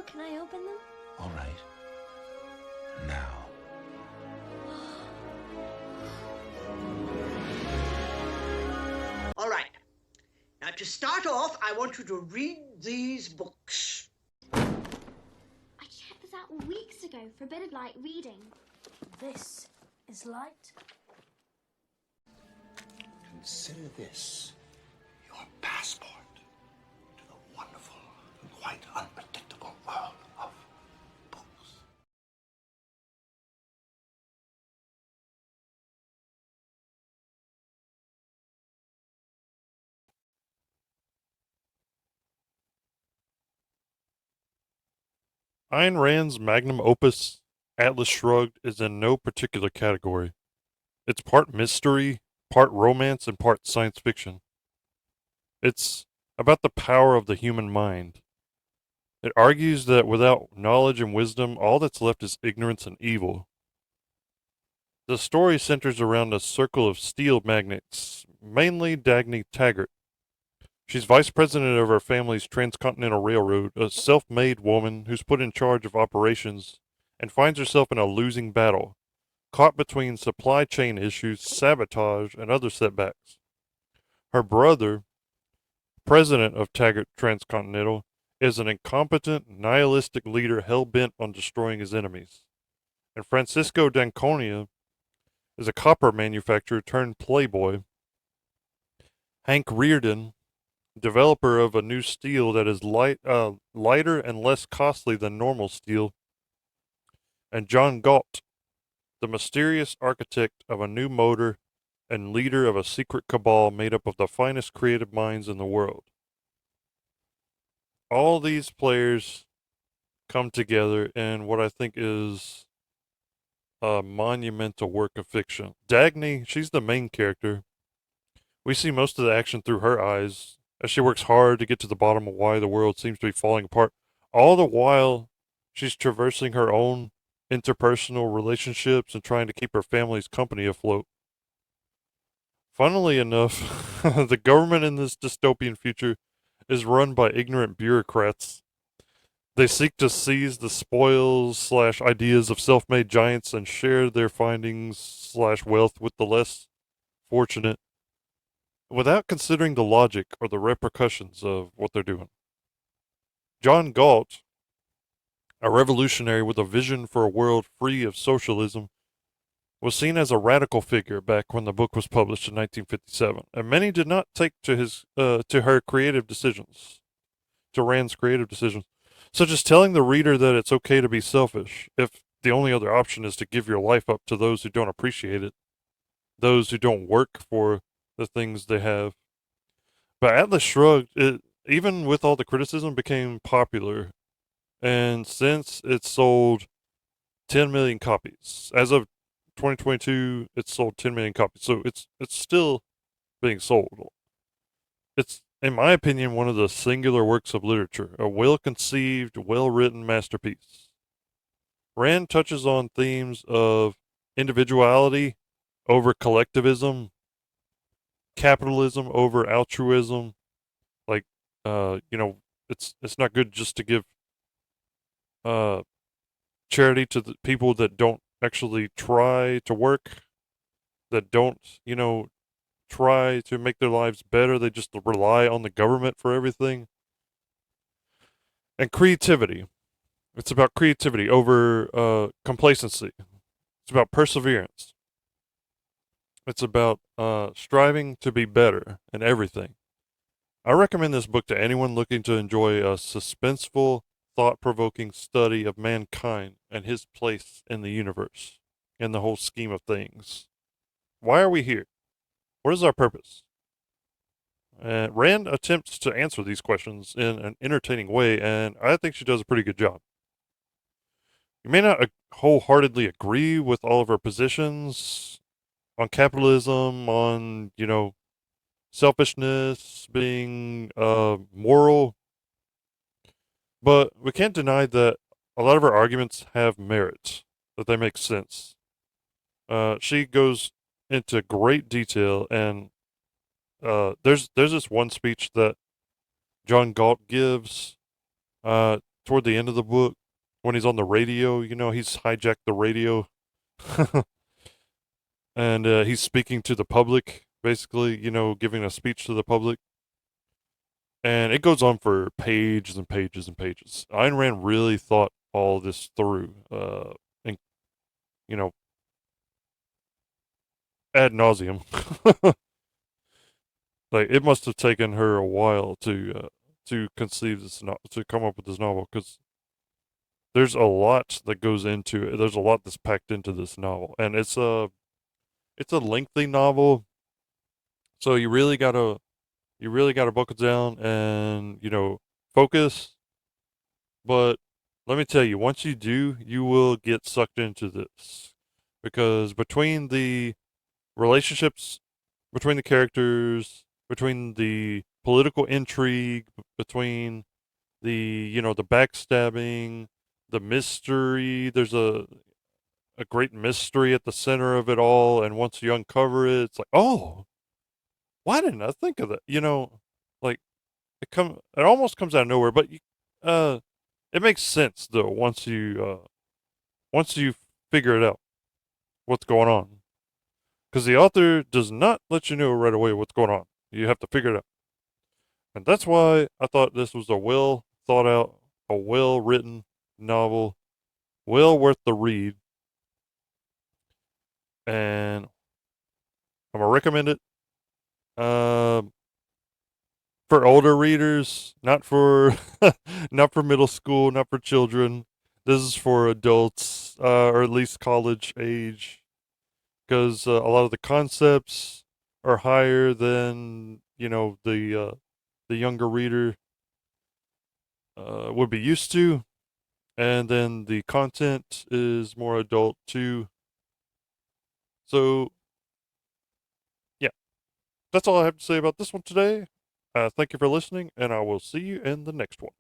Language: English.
Can I open them? All right. Now. All right. Now, to start off, I want you to read these books. I checked this out weeks ago. Forbidden light reading. This is light. Consider this your passport to the wonderful and quite unpredictable world of books. Ayn Rand's magnum opus, Atlas Shrugged, is in no particular category. It's part mystery, part romance, and part science fiction. It's about the power of the human mind. It argues that without knowledge and wisdom, all that's left is ignorance and evil. The story centers around a circle of steel magnates, mainly Dagny Taggart. She's vice president of her family's transcontinental railroad, a self-made woman who's put in charge of operations and finds herself in a losing battle, caught between supply chain issues, sabotage, and other setbacks. Her brother, president of Taggart Transcontinental, is an incompetent, nihilistic leader hell-bent on destroying his enemies. And Francisco d'Anconia is a copper manufacturer turned playboy. Hank Reardon, developer of a new steel that is lighter and less costly than normal steel. And John Galt, the mysterious architect of a new motor and leader of a secret cabal made up of the finest creative minds in the world. All these players come together in what I think is a monumental work of fiction. Dagny, she's the main character. We see most of the action through her eyes as she works hard to get to the bottom of why the world seems to be falling apart. All the while, she's traversing her own interpersonal relationships and trying to keep her family's company afloat. Funnily enough, the government in this dystopian future is run by ignorant bureaucrats. They seek to seize the spoils / ideas of self-made giants and share their findings / wealth with the less fortunate, without considering the logic or the repercussions of what they're doing. John Galt, a revolutionary with a vision for a world free of socialism, was seen as a radical figure back when the book was published in 1957, and many did not take to her creative decisions, to Rand's creative decisions, such as telling the reader that it's okay to be selfish if the only other option is to give your life up to those who don't appreciate it, those who don't work for the things they have. But Atlas Shrugged, even with all the criticism, became popular, and since it sold 10 million copies, as of 2022, it's sold 10 million copies. So it's still being sold. It's, in my opinion, one of the singular works of literature, a well-conceived, well-written masterpiece. Rand touches on themes of individuality over collectivism, capitalism over altruism. Like, it's not good just to give charity to the people that don't actually try to work, that don't, try to make their lives better. They just rely on the government for everything. And creativity. It's about creativity over complacency. It's about perseverance. It's about striving to be better in everything. I recommend this book to anyone looking to enjoy a suspenseful, thought-provoking study of mankind and his place in the universe, in the whole scheme of things. Why are we here? What is our purpose? Rand attempts to answer these questions in an entertaining way, and I think she does a pretty good job. You may not wholeheartedly agree with all of her positions on capitalism, on, selfishness, being moral, but we can't deny that a lot of her arguments have merit, that they make sense. She goes into great detail, and there's this one speech that John Galt gives toward the end of the book when he's on the radio. He's hijacked the radio, and he's speaking to the public, basically. Giving a speech to the public, and it goes on for pages and pages and pages. Ayn Rand really thought all this through, and ad nauseum. Like, it must have taken her a while to conceive this to come up with this novel, because there's a lot that goes into it. There's a lot that's packed into this novel, and it's a lengthy novel, so you really gotta buckle down and focus. But let me tell you, once you do, you will get sucked into this, because between the relationships between the characters, between the political intrigue, between the backstabbing, the mystery. There's a great mystery at the center of it all, and once you uncover it, it's like, oh, why didn't I think of that? Like, it almost comes out of nowhere, but it makes sense though once you figure it out what's going on, because the author does not let you know right away what's going on. You have to figure it out, and that's why I thought this was a well thought out, a well written novel, well worth the read, and I'm gonna recommend it. For older readers, not for not for middle school, not for children. This is for adults, or at least college age, because a lot of the concepts are higher than the younger reader would be used to, and then the content is more adult too. So yeah, that's all I have to say about this one today. Thank you for listening, and I will see you in the next one.